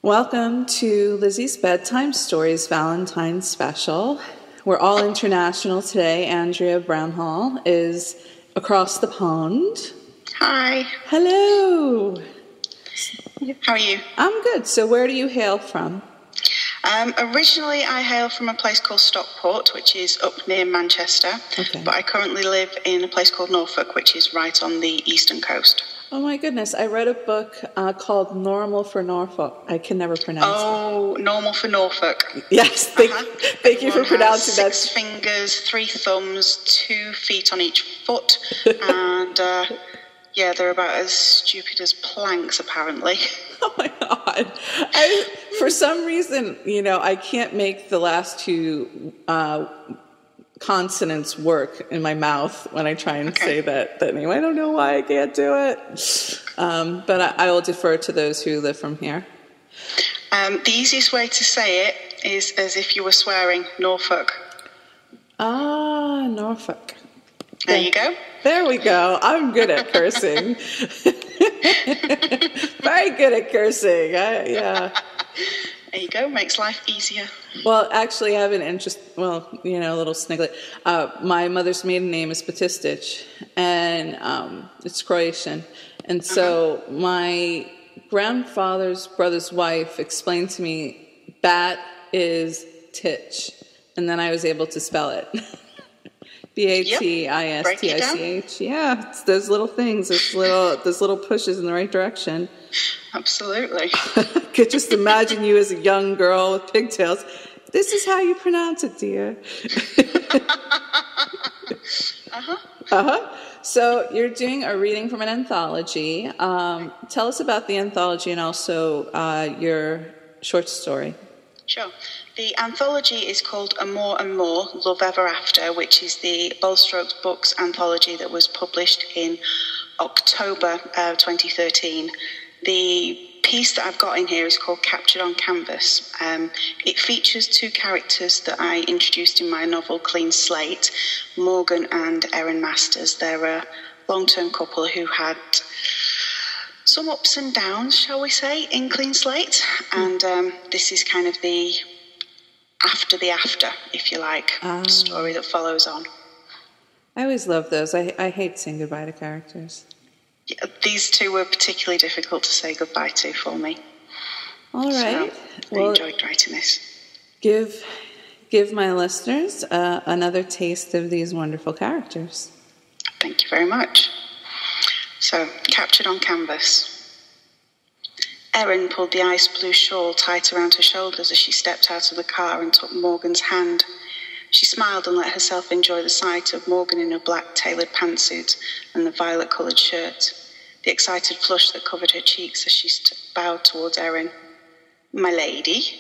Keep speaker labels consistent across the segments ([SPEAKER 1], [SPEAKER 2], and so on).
[SPEAKER 1] Welcome to Lizzie's Bedtime Stories Valentine special. We're all international today. Andrea Bramhall is across the pond.
[SPEAKER 2] Hi.
[SPEAKER 1] Hello.
[SPEAKER 2] How are you?
[SPEAKER 1] I'm good. So where do you hail from?
[SPEAKER 2] Originally, I hail from a place called Stockport, which is up near Manchester.
[SPEAKER 1] Okay.
[SPEAKER 2] But I currently live in a place called Norfolk, which is right on the eastern coast.
[SPEAKER 1] Oh my goodness. I read a book called Normal for Norfolk. I can never pronounce it.
[SPEAKER 2] Oh, Normal for Norfolk.
[SPEAKER 1] Yes. Thank you for pronouncing that.
[SPEAKER 2] 6 fingers, 3 thumbs, 2 feet on each foot. And yeah, they're about as stupid as planks, apparently.
[SPEAKER 1] Oh my God. For some reason, I can't make the last 2 consonants work in my mouth when I try and say that name. I don't know why I can't do it. But I will defer to those who live from here.
[SPEAKER 2] The easiest way to say it is as if you were swearing, Norfolk.
[SPEAKER 1] Ah, Norfolk.
[SPEAKER 2] There you go.
[SPEAKER 1] There we go. I'm good at cursing. Very good at cursing. Yeah.
[SPEAKER 2] There you go. Makes life easier.
[SPEAKER 1] Well, actually, I have an interest. Well, a little snigglet. My mother's maiden name is Batistich, and it's Croatian. And so my grandfather's brother's wife explained to me bat is titch, and then I was able to spell it. Batistich. Yeah, it's those little things, those little pushes in the right direction.
[SPEAKER 2] Absolutely.
[SPEAKER 1] I could just imagine you as a young girl with pigtails. This is how you pronounce it, dear. So you're doing a reading from an anthology. Tell us about the anthology and also your short story.
[SPEAKER 2] Sure. The anthology is called A More and More, Love Ever After, which is the Bold Strokes Books anthology that was published in October 2013. The piece that I've got in here is called Captured on Canvas. It features 2 characters that I introduced in my novel Clean Slate, Morgan and Erin Masters. They're a long-term couple who had some ups and downs, shall we say, in Clean Slate. And this is kind of the after, if you like, story that follows on.
[SPEAKER 1] I always love those. I hate saying goodbye to characters.
[SPEAKER 2] Yeah, these 2 were particularly difficult to say goodbye to for me.
[SPEAKER 1] All right.
[SPEAKER 2] So I enjoyed writing this.
[SPEAKER 1] Give my listeners another taste of these wonderful characters.
[SPEAKER 2] Thank you very much. So, Captured on Canvas. Erin pulled the ice blue shawl tight around her shoulders as she stepped out of the car and took Morgan's hand. She smiled and let herself enjoy the sight of Morgan in her black tailored pantsuit and the violet-coloured shirt, the excited flush that covered her cheeks as she bowed towards Erin. "My lady."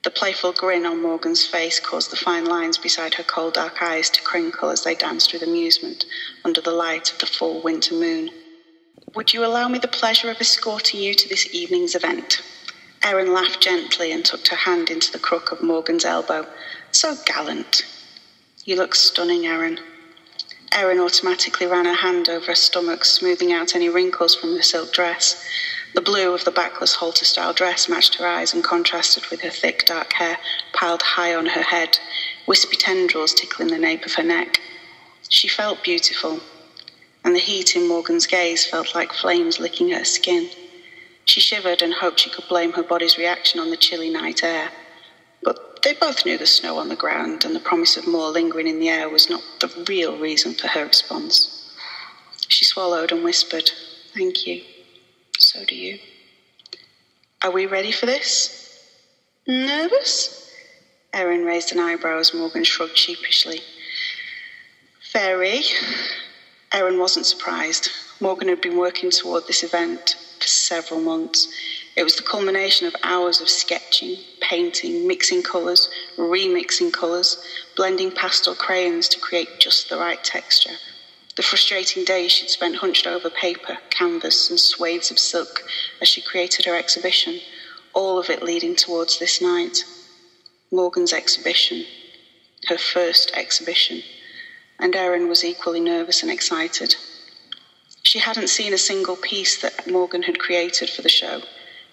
[SPEAKER 2] The playful grin on Morgan's face caused the fine lines beside her cold dark eyes to crinkle as they danced with amusement under the light of the full winter moon. "Would you allow me the pleasure of escorting you to this evening's event?" Erin laughed gently and tucked her hand into the crook of Morgan's elbow. "So gallant." "You look stunning, Erin." Erin automatically ran her hand over her stomach, smoothing out any wrinkles from her silk dress. The blue of the backless halter-style dress matched her eyes and contrasted with her thick, dark hair piled high on her head, wispy tendrils tickling the nape of her neck. She felt beautiful, and the heat in Morgan's gaze felt like flames licking her skin. She shivered and hoped she could blame her body's reaction on the chilly night air. But they both knew the snow on the ground and the promise of more lingering in the air was not the real reason for her response. She swallowed and whispered, "Thank you. So do you." "Are we ready for this?" "Nervous?" Erin raised an eyebrow as Morgan shrugged sheepishly. "Very." Erin wasn't surprised. Morgan had been working toward this event for several months. It was the culmination of hours of sketching, painting, mixing colours, remixing colours, blending pastel crayons to create just the right texture. The frustrating days she'd spent hunched over paper, canvas and swathes of silk as she created her exhibition, all of it leading towards this night. Morgan's exhibition, her first exhibition, and Erin was equally nervous and excited. She hadn't seen a single piece that Morgan had created for the show.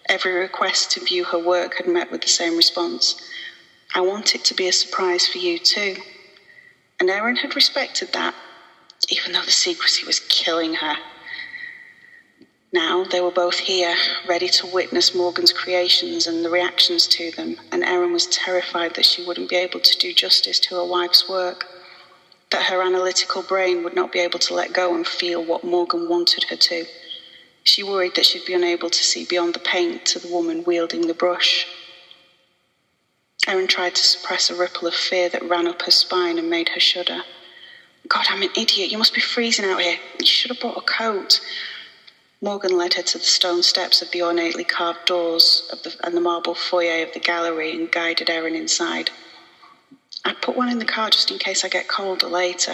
[SPEAKER 2] Every request to view her work had met with the same response. I want it to be a surprise for you too. And Erin had respected that, even though the secrecy was killing her. Now they were both here, ready to witness Morgan's creations and the reactions to them, and Erin was terrified that she wouldn't be able to do justice to her wife's work, that her analytical brain would not be able to let go and feel what Morgan wanted her to. She worried that she'd be unable to see beyond the paint to the woman wielding the brush. Erin tried to suppress a ripple of fear that ran up her spine and made her shudder. God, I'm an idiot. You must be freezing out here. You should have brought a coat. Morgan led her to the stone steps of the ornately carved doors and the marble foyer of the gallery and guided Erin inside. I put one in the car just in case I get colder later.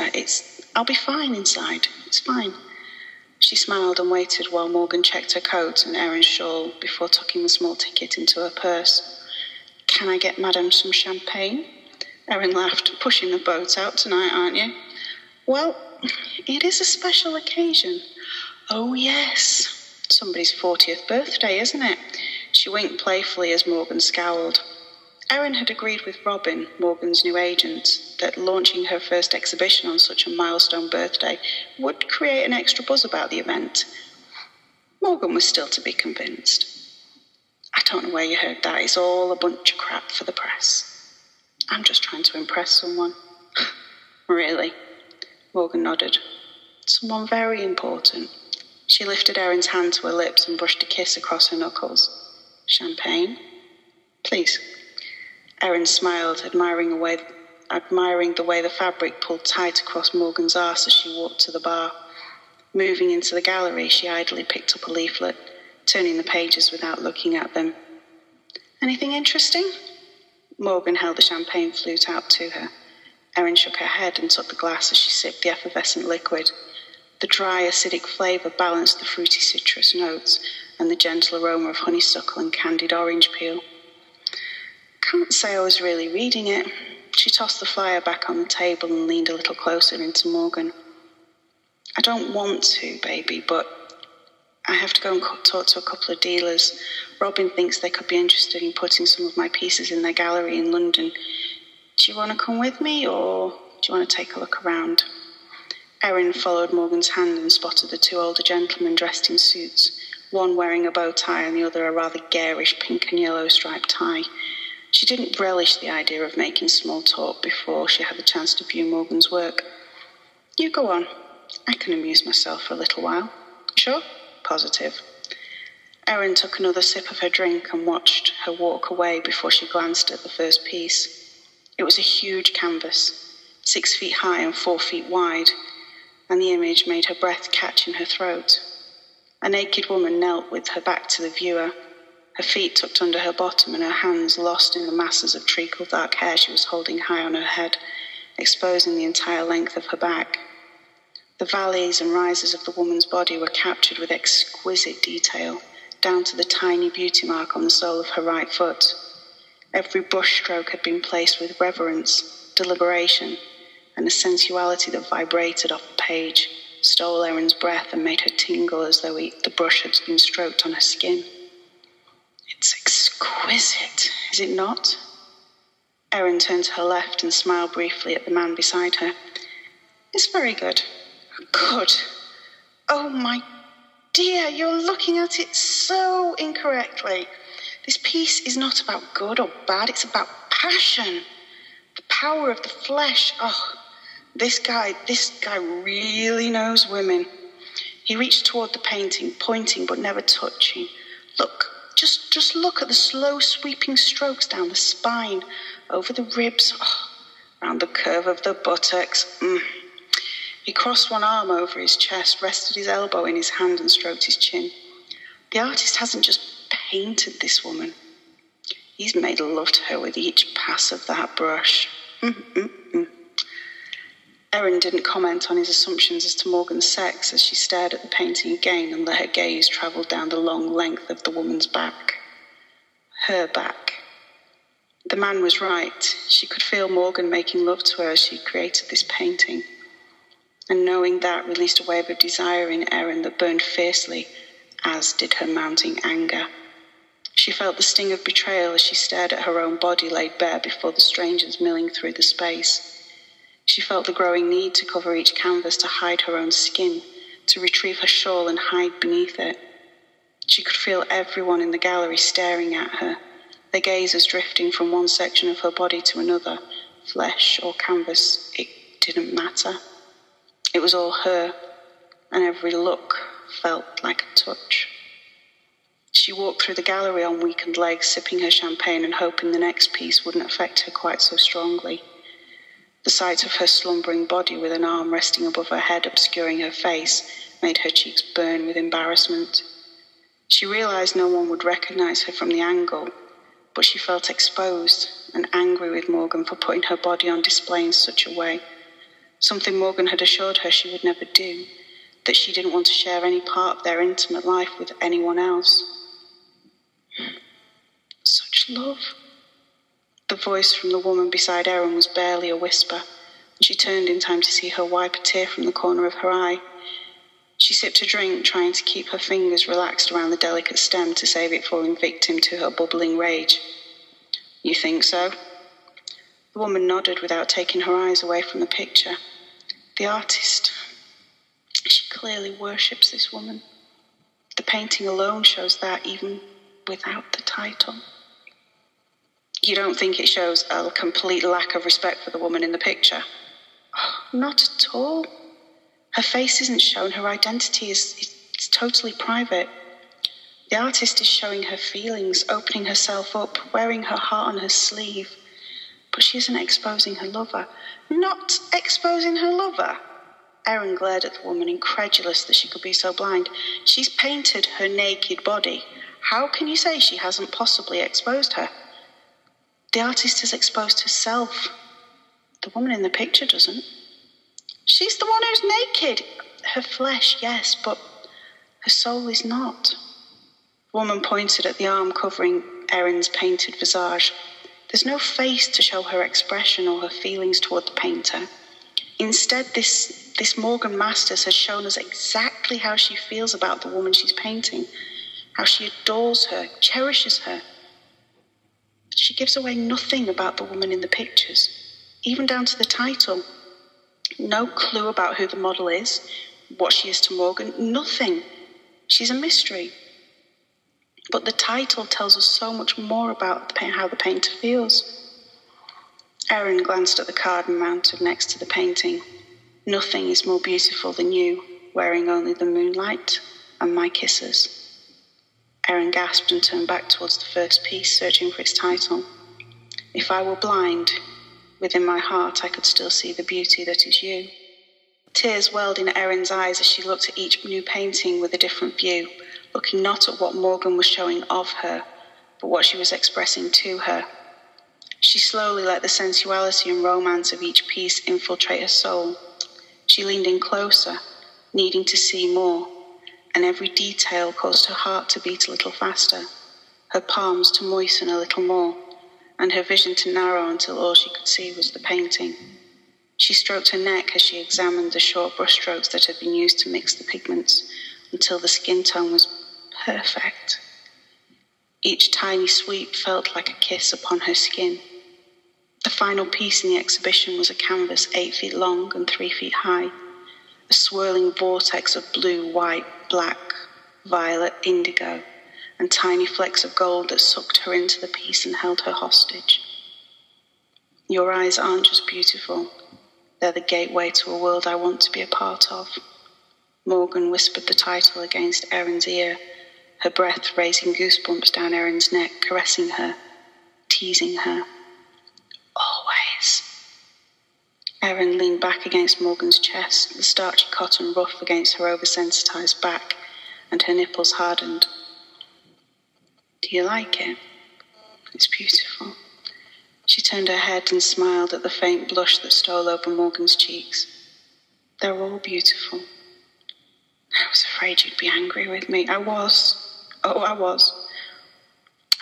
[SPEAKER 2] I'll be fine inside. It's fine. She smiled and waited while Morgan checked her coat and Erin's shawl before tucking the small ticket into her purse. Can I get Madame some champagne? Erin laughed. Pushing the boat out tonight, aren't you? Well, it is a special occasion. Oh, yes. Somebody's 40th birthday, isn't it? She winked playfully as Morgan scowled. Erin had agreed with Robin, Morgan's new agent, that launching her first exhibition on such a milestone birthday would create an extra buzz about the event. Morgan was still to be convinced. I don't know where you heard that. It's all a bunch of crap for the press. I'm just trying to impress someone. Really? Morgan nodded. Someone very important. She lifted Erin's hand to her lips and brushed a kiss across her knuckles. Champagne? Please. Erin smiled, admiring the way the fabric pulled tight across Morgan's arse as she walked to the bar. Moving into the gallery, she idly picked up a leaflet, turning the pages without looking at them. Anything interesting? Morgan held the champagne flute out to her. Erin shook her head and took the glass as she sipped the effervescent liquid. The dry, acidic flavour balanced the fruity citrus notes and the gentle aroma of honeysuckle and candied orange peel. Can't say I was really reading it. She tossed the flyer back on the table and leaned a little closer into Morgan. I don't want to, baby, but I have to go and talk to a couple of dealers. Robin thinks they could be interested in putting some of my pieces in their gallery in London. Do you want to come with me, or do you want to take a look around? Erin followed Morgan's hand and spotted the two older gentlemen dressed in suits, one wearing a bow tie and the other a rather garish pink and yellow striped tie. She didn't relish the idea of making small talk before she had the chance to view Morgan's work. You go on. I can amuse myself for a little while. Sure? Positive. Erin took another sip of her drink and watched her walk away before she glanced at the first piece. It was a huge canvas, 6 feet high and 4 feet wide, and the image made her breath catch in her throat. A naked woman knelt with her back to the viewer, her feet tucked under her bottom and her hands lost in the masses of treacle dark hair she was holding high on her head, exposing the entire length of her back. The valleys and rises of the woman's body were captured with exquisite detail, down to the tiny beauty mark on the sole of her right foot. Every brushstroke had been placed with reverence, deliberation, and a sensuality that vibrated off the page, stole Erin's breath and made her tingle as though the brush had been stroked on her skin. It's exquisite, is it not? Erin turned to her left and smiled briefly at the man beside her. It's very good. Good. Oh, my dear, you're looking at it so incorrectly. This piece is not about good or bad, it's about passion. The power of the flesh. Oh, this guy really knows women. He reached toward the painting, pointing but never touching. Look, just look at the slow sweeping strokes down the spine, over the ribs, round the curve of the buttocks. He crossed one arm over his chest, rested his elbow in his hand and stroked his chin. The artist hasn't just painted this woman. He's made love to her with each pass of that brush. Erin didn't comment on his assumptions as to Morgan's sex as she stared at the painting again and let her gaze travel down the long length of the woman's back. Her back. The man was right. She could feel Morgan making love to her as she created this painting. And knowing that released a wave of desire in Erin that burned fiercely, as did her mounting anger. She felt the sting of betrayal as she stared at her own body laid bare before the strangers milling through the space. She felt the growing need to cover each canvas to hide her own skin, to retrieve her shawl and hide beneath it. She could feel everyone in the gallery staring at her, their gazes drifting from one section of her body to another, flesh or canvas, it didn't matter. It was all her, and every look felt like a touch. She walked through the gallery on weakened legs, sipping her champagne and hoping the next piece wouldn't affect her quite so strongly. The sight of her slumbering body with an arm resting above her head, obscuring her face, made her cheeks burn with embarrassment. She realised no one would recognise her from the angle, but she felt exposed and angry with Morgan for putting her body on display in such a way. Something Morgan had assured her she would never do, that she didn't want to share any part of their intimate life with anyone else. Such love. The voice from the woman beside Erin was barely a whisper, and she turned in time to see her wipe a tear from the corner of her eye. She sipped a drink, trying to keep her fingers relaxed around the delicate stem to save it falling victim to her bubbling rage. You think so? The woman nodded without taking her eyes away from the picture. The artist, she clearly worships this woman. The painting alone shows that, even without the title. You don't think it shows a complete lack of respect for the woman in the picture? Oh, not at all. Her face isn't shown, her identity is totally private. The artist is showing her feelings, opening herself up, wearing her heart on her sleeve. But she isn't exposing her lover. Not exposing her lover? Erin glared at the woman, incredulous that she could be so blind. She's painted her naked body. How can you say she hasn't possibly exposed her? The artist has exposed herself. The woman in the picture doesn't. She's the one who's naked. Her flesh, yes, but her soul is not. The woman pointed at the arm covering Erin's painted visage. There's no face to show her expression or her feelings toward the painter. Instead, this Morgan Masters has shown us exactly how she feels about the woman she's painting, how she adores her, cherishes her. She gives away nothing about the woman in the pictures, even down to the title. No clue about who the model is, what she is to Morgan, nothing. She's a mystery. But the title tells us so much more about how the painter feels. Erin glanced at the card mounted next to the painting. Nothing is more beautiful than you, wearing only the moonlight and my kisses. Erin gasped and turned back towards the first piece, searching for its title. If I were blind, within my heart I could still see the beauty that is you. Tears welled in Erin's eyes as she looked at each new painting with a different view, looking not at what Morgan was showing of her, but what she was expressing to her. She slowly let the sensuality and romance of each piece infiltrate her soul. She leaned in closer, needing to see more, and every detail caused her heart to beat a little faster, her palms to moisten a little more, and her vision to narrow until all she could see was the painting. She stroked her neck as she examined the short brushstrokes that had been used to mix the pigments until the skin tone was perfect. Each tiny sweep felt like a kiss upon her skin. The final piece in the exhibition was a canvas 8 feet long and 3 feet high, a swirling vortex of blue, white, black, violet, indigo, and tiny flecks of gold that sucked her into the piece and held her hostage. Your eyes aren't just beautiful, they're the gateway to a world I want to be a part of. Morgan whispered the title against Erin's ear, her breath raising goosebumps down Erin's neck, caressing her, teasing her. Always. Erin leaned back against Morgan's chest, the starchy cotton ruff against her oversensitized back, and her nipples hardened. Do you like it? It's beautiful. She turned her head and smiled at the faint blush that stole over Morgan's cheeks. They're all beautiful. I was afraid you'd be angry with me. I was. Oh, I was.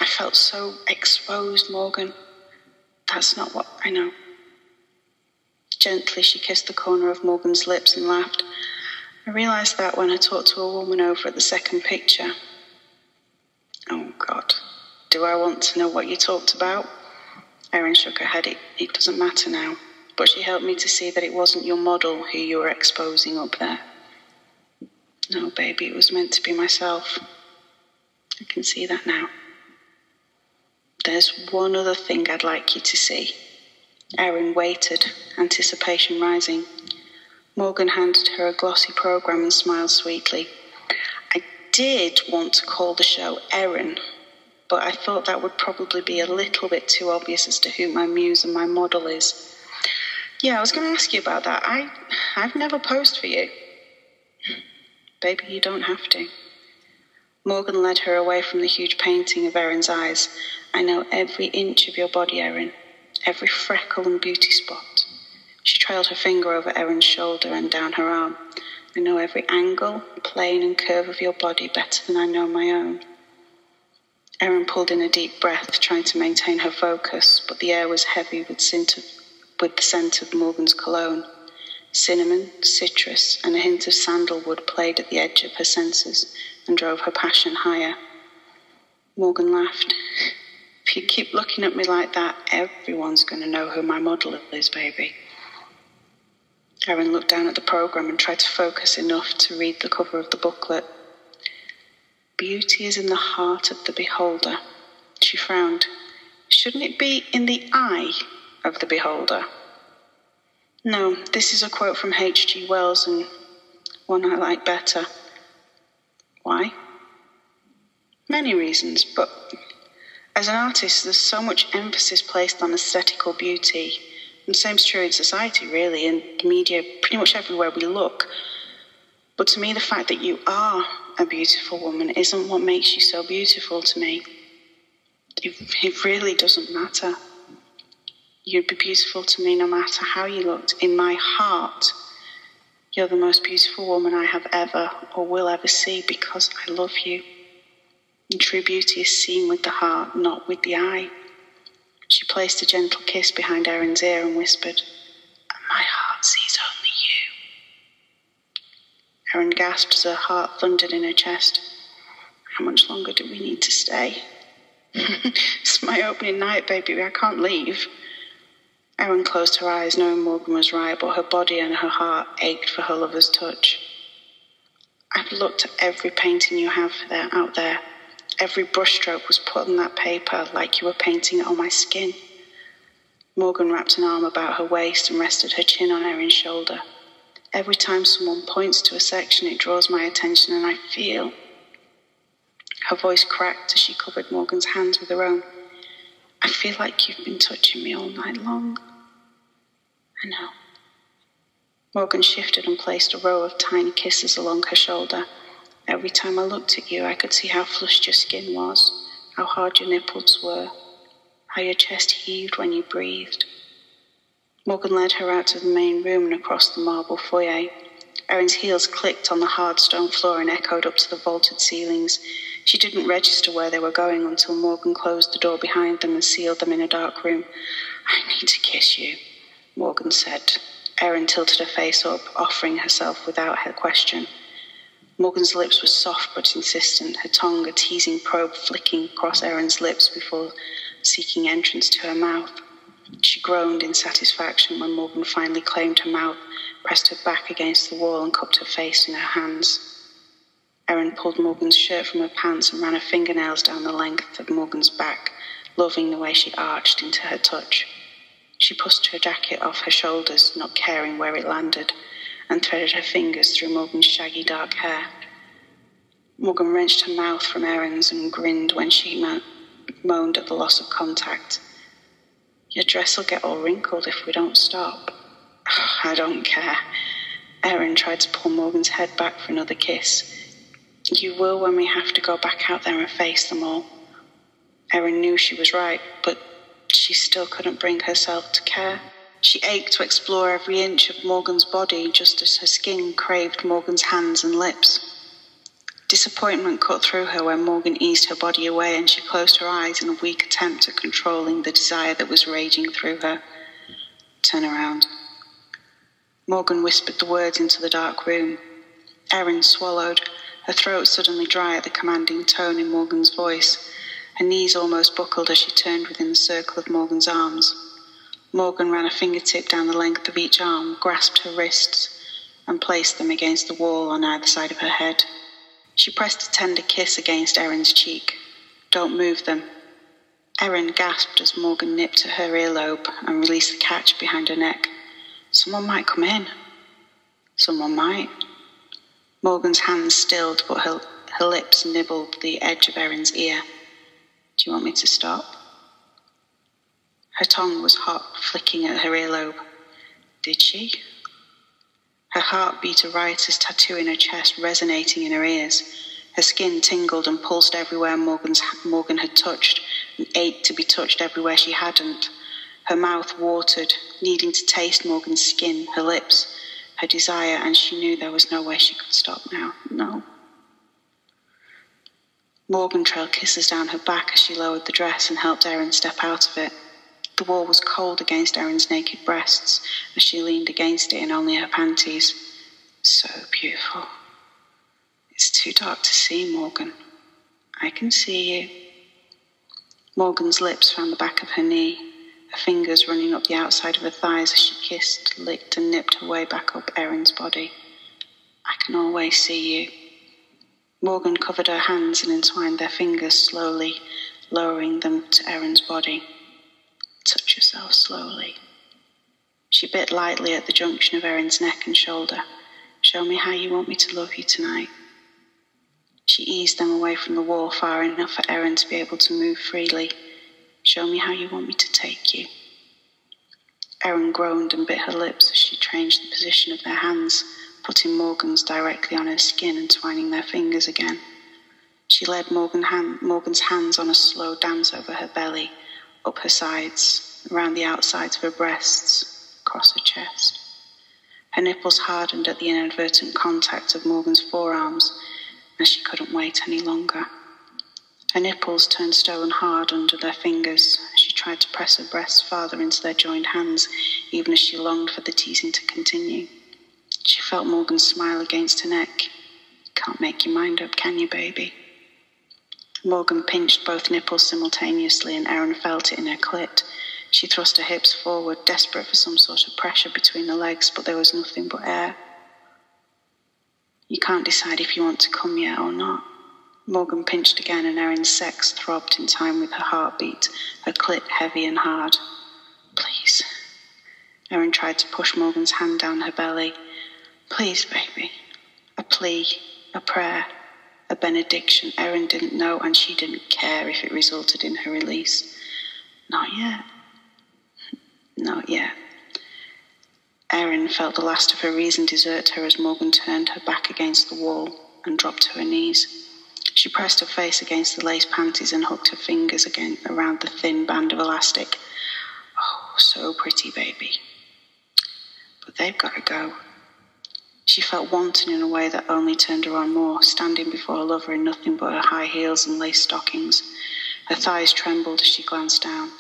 [SPEAKER 2] I felt so exposed, Morgan. That's not what I know. Gently, she kissed the corner of Morgan's lips and laughed. I realised that when I talked to a woman over at the second picture. Oh, God. Do I want to know what you talked about? Erin shook her head. It doesn't matter now. But she helped me to see that it wasn't your model who you were exposing up there. No, baby, it was meant to be myself. I can see that now. There's one other thing I'd like you to see. Erin waited, anticipation rising. Morgan handed her a glossy programme and smiled sweetly. I did want to call the show Erin, but I thought that would probably be a little bit too obvious as to who my muse and my model is. Yeah, I was going to ask you about that. I've never posed for you. Baby, you don't have to. Morgan led her away from the huge painting of Erin's eyes. I know every inch of your body, Erin. Every freckle and beauty spot. She trailed her finger over Erin's shoulder and down her arm. I know every angle, plane and curve of your body better than I know my own. Erin pulled in a deep breath, trying to maintain her focus, but the air was heavy with the scent of Morgan's cologne. Cinnamon, citrus, and a hint of sandalwood played at the edge of her senses and drove her passion higher. Morgan laughed. If you keep looking at me like that, everyone's going to know who my model is, baby. Erin looked down at the programme and tried to focus enough to read the cover of the booklet. Beauty is in the heart of the beholder. She frowned. Shouldn't it be in the eye of the beholder? No, this is a quote from H.G. Wells and one I like better. Why? Many reasons, but as an artist, there's so much emphasis placed on aesthetical beauty. And the same's true in society, really, in the media, pretty much everywhere we look. But to me, the fact that you are a beautiful woman isn't what makes you so beautiful to me. It really doesn't matter. You'd be beautiful to me no matter how you looked. In my heart, you're the most beautiful woman I have ever or will ever see because I love you. And true beauty is seen with the heart, not with the eye. She placed a gentle kiss behind Erin's ear and whispered, and my heart sees only you. Erin gasped as her heart thundered in her chest. How much longer do we need to stay? It's my opening night, baby. I can't leave. Erin closed her eyes, knowing Morgan was right, but her body and her heart ached for her lover's touch. I've looked at every painting you have out there. Every brushstroke was put on that paper like you were painting it on my skin. Morgan wrapped an arm about her waist and rested her chin on Erin's shoulder. Every time someone points to a section, it draws my attention and I feel. Her voice cracked as she covered Morgan's hands with her own. I feel like you've been touching me all night long. I know. Morgan shifted and placed a row of tiny kisses along her shoulder. Every time I looked at you, I could see how flushed your skin was, how hard your nipples were, how your chest heaved when you breathed. Morgan led her out to the main room and across the marble foyer. Erin's heels clicked on the hard stone floor and echoed up to the vaulted ceilings. She didn't register where they were going until Morgan closed the door behind them and sealed them in a dark room. I need to kiss you, Morgan said. Erin tilted her face up, offering herself without her question. Morgan's lips were soft but insistent, her tongue a teasing probe flicking across Erin's lips before seeking entrance to her mouth. She groaned in satisfaction when Morgan finally claimed her mouth, pressed her back against the wall and cupped her face in her hands. Erin pulled Morgan's shirt from her pants and ran her fingernails down the length of Morgan's back, loving the way she arched into her touch. She pushed her jacket off her shoulders, not caring where it landed, and threaded her fingers through Morgan's shaggy dark hair. Morgan wrenched her mouth from Erin's and grinned when she moaned at the loss of contact. Your dress will get all wrinkled if we don't stop. Oh, I don't care. Erin tried to pull Morgan's head back for another kiss. You will when we have to go back out there and face them all. Erin knew she was right, but she still couldn't bring herself to care. She ached to explore every inch of Morgan's body, just as her skin craved Morgan's hands and lips. Disappointment cut through her when Morgan eased her body away and she closed her eyes in a weak attempt at controlling the desire that was raging through her. Turn around. Morgan whispered the words into the dark room. Erin swallowed, her throat suddenly dry at the commanding tone in Morgan's voice. Her knees almost buckled as she turned within the circle of Morgan's arms. Morgan ran a fingertip down the length of each arm, grasped her wrists, and placed them against the wall on either side of her head. She pressed a tender kiss against Erin's cheek. "Don't move them." Erin gasped as Morgan nipped at her earlobe and released the catch behind her neck. Someone might come in. Someone might. Morgan's hands stilled, but her lips nibbled the edge of Erin's ear. "Do you want me to stop?" Her tongue was hot, flicking at her earlobe. Did she? Her heart beat a riotous tattoo in her chest, resonating in her ears. Her skin tingled and pulsed everywhere Morgan had touched, and ached to be touched everywhere she hadn't. Her mouth watered, needing to taste Morgan's skin, her lips, her desire, and she knew there was no way she could stop now. No. Morgan trailed kisses down her back as she lowered the dress and helped Erin step out of it. The wall was cold against Erin's naked breasts as she leaned against it in only her panties. So beautiful. "It's too dark to see, Morgan." "I can see you." Morgan's lips found the back of her knee, her fingers running up the outside of her thighs as she kissed, licked, and nipped her way back up Erin's body. "I can always see you." Morgan covered her hands and entwined their fingers slowly, lowering them to Erin's body. "Touch yourself slowly." She bit lightly at the junction of Erin's neck and shoulder. "Show me how you want me to love you tonight." She eased them away from the wall far enough for Erin to be able to move freely. "Show me how you want me to take you." Erin groaned and bit her lips as she changed the position of their hands, putting Morgan's directly on her skin and twining their fingers again. She led Morgan's hands on a slow dance over her belly, up her sides, around the outsides of her breasts, across her chest. Her nipples hardened at the inadvertent contact of Morgan's forearms, and she couldn't wait any longer. Her nipples turned stone hard under their fingers. She tried to press her breasts farther into their joined hands, even as she longed for the teasing to continue. She felt Morgan's smile against her neck. "Can't make your mind up, can you, baby?" Morgan pinched both nipples simultaneously, and Erin felt it in her clit. She thrust her hips forward, desperate for some sort of pressure between the legs, but there was nothing but air. "You can't decide if you want to come yet or not." Morgan pinched again, and Erin's sex throbbed in time with her heartbeat, her clit heavy and hard. "Please." Erin tried to push Morgan's hand down her belly. "Please, baby." A plea, a prayer, a benediction Erin didn't know, and she didn't care if it resulted in her release. Not yet. Not yet. Erin felt the last of her reason desert her as Morgan turned her back against the wall and dropped to her knees. She pressed her face against the lace panties and hooked her fingers again around the thin band of elastic. "Oh, so pretty, baby." But they've got to go. She felt wanton in a way that only turned her on more, standing before her lover in nothing but her high heels and lace stockings. Her thighs trembled as she glanced down.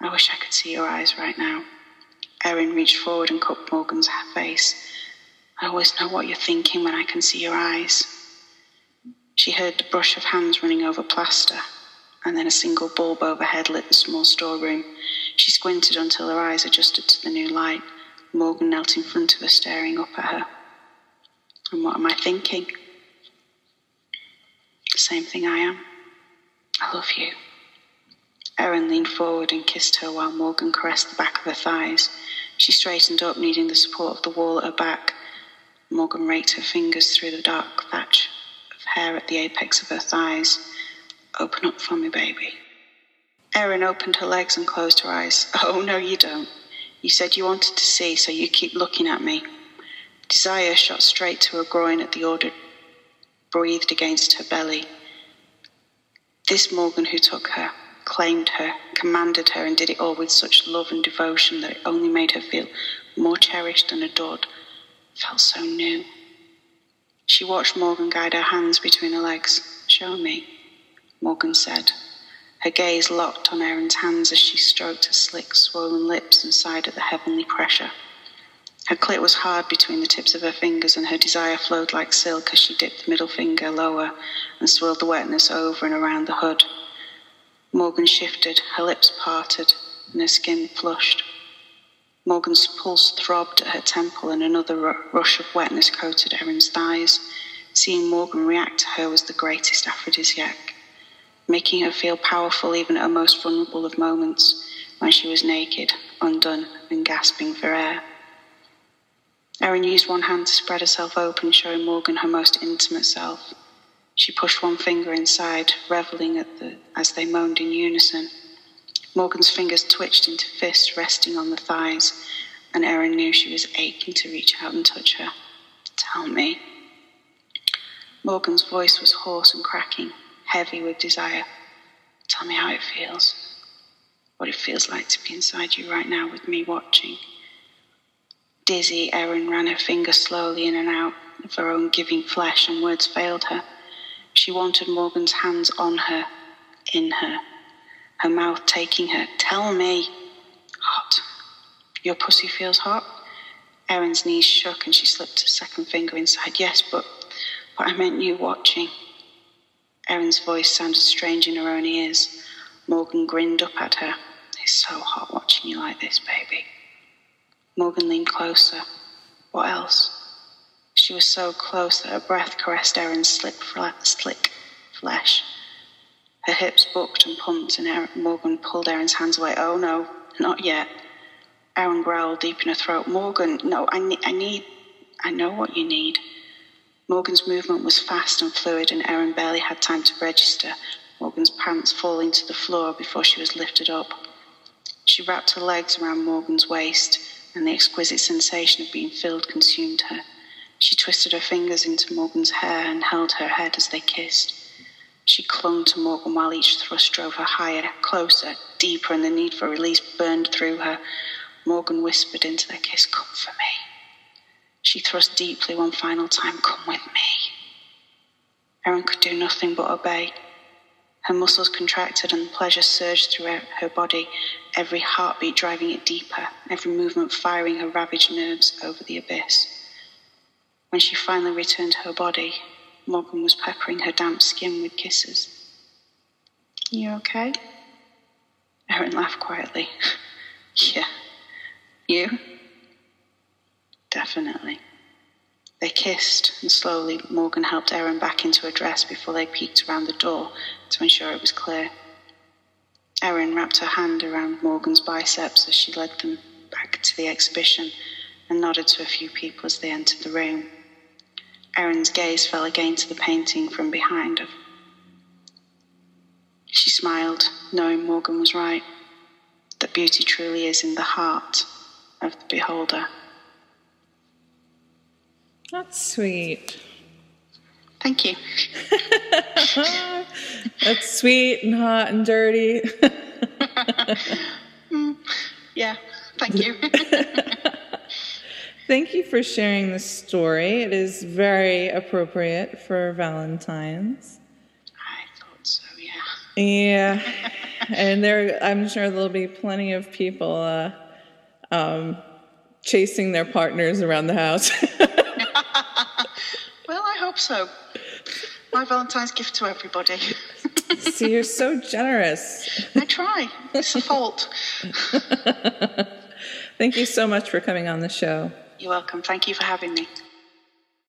[SPEAKER 2] "I wish I could see your eyes right now." Erin reached forward and cupped Morgan's face. "I always know what you're thinking when I can see your eyes." She heard the brush of hands running over plaster, and then a single bulb overhead lit the small storeroom. She squinted until her eyes adjusted to the new light. Morgan knelt in front of her, staring up at her. "And what am I thinking?" "The same thing I am. I love you." Erin leaned forward and kissed her while Morgan caressed the back of her thighs. She straightened up, needing the support of the wall at her back. Morgan raked her fingers through the dark thatch of hair at the apex of her thighs. "Open up for me, baby." Erin opened her legs and closed her eyes. "Oh, no, you don't. You said you wanted to see, so you keep looking at me." Desire shot straight to her groin at the order breathed against her belly. This Morgan who took her, claimed her, commanded her, and did it all with such love and devotion that it only made her feel more cherished and adored, felt so new. She watched Morgan guide her hands between her legs. "Show me," Morgan said. Her gaze locked on Erin's hands as she stroked her slick, swollen lips and sighed at the heavenly pressure. Her clit was hard between the tips of her fingers, and her desire flowed like silk as she dipped the middle finger lower and swirled the wetness over and around the hood. Morgan shifted, her lips parted, and her skin flushed. Morgan's pulse throbbed at her temple, and another rush of wetness coated Erin's thighs. Seeing Morgan react to her was the greatest aphrodisiac, making her feel powerful even at her most vulnerable of moments, when she was naked, undone, and gasping for air. Erin used one hand to spread herself open, showing Morgan her most intimate self. She pushed one finger inside, reveling as they moaned in unison. Morgan's fingers twitched into fists resting on the thighs, and Erin knew she was aching to reach out and touch her. "Tell me." Morgan's voice was hoarse and cracking, heavy with desire. "Tell me how it feels. What it feels like to be inside you right now with me watching." Dizzy, Erin ran her fingers slowly in and out of her own giving flesh, and words failed her. She wanted Morgan's hands on her, in her, her mouth taking her. "Tell me." "Hot. Your pussy feels hot?" Erin's knees shook and she slipped a second finger inside. "Yes, but I meant you watching." Erin's voice sounded strange in her own ears. Morgan grinned up at her. "It's so hot watching you like this, baby." Morgan leaned closer. What else? She was so close that her breath caressed Erin's slick flesh. Her hips bucked and pumped, and Morgan pulled Erin's hands away. "Oh no, not yet." Erin growled deep in her throat. "Morgan, no, I know what you need." Morgan's movement was fast and fluid, and Erin barely had time to register, Morgan's pants falling to the floor before she was lifted up. She wrapped her legs around Morgan's waist, and the exquisite sensation of being filled consumed her. She twisted her fingers into Morgan's hair and held her head as they kissed. She clung to Morgan while each thrust drove her higher, closer, deeper, and the need for release burned through her. Morgan whispered into their kiss, "Come for me." She thrust deeply one final time, "Come with me." Erin could do nothing but obey. Her muscles contracted and pleasure surged through her body, every heartbeat driving it deeper, every movement firing her ravaged nerves over the abyss. When she finally returned to her body, Morgan was peppering her damp skin with kisses. "You okay?" Erin laughed quietly. "Yeah. You?" "Definitely." They kissed, and slowly Morgan helped Erin back into her dress before they peeked around the door to ensure it was clear. Erin wrapped her hand around Morgan's biceps as she led them back to the exhibition and nodded to a few people as they entered the room. Erin's gaze fell again to the painting from behind her. She smiled, knowing Morgan was right, that beauty truly is in the heart of the beholder.
[SPEAKER 1] That's sweet.
[SPEAKER 2] Thank you.
[SPEAKER 1] That's sweet and hot and dirty.
[SPEAKER 2] Yeah, thank you.
[SPEAKER 1] Thank you for sharing this story. It is very appropriate for Valentine's.
[SPEAKER 2] I thought so, yeah.
[SPEAKER 1] Yeah. And I'm sure there'll be plenty of people chasing their partners around the house.
[SPEAKER 2] Well, I hope so. My Valentine's gift to everybody.
[SPEAKER 1] See, you're so generous.
[SPEAKER 2] I try. It's a fault.
[SPEAKER 1] Thank you so much for coming on the show.
[SPEAKER 2] You're welcome. Thank you for having me.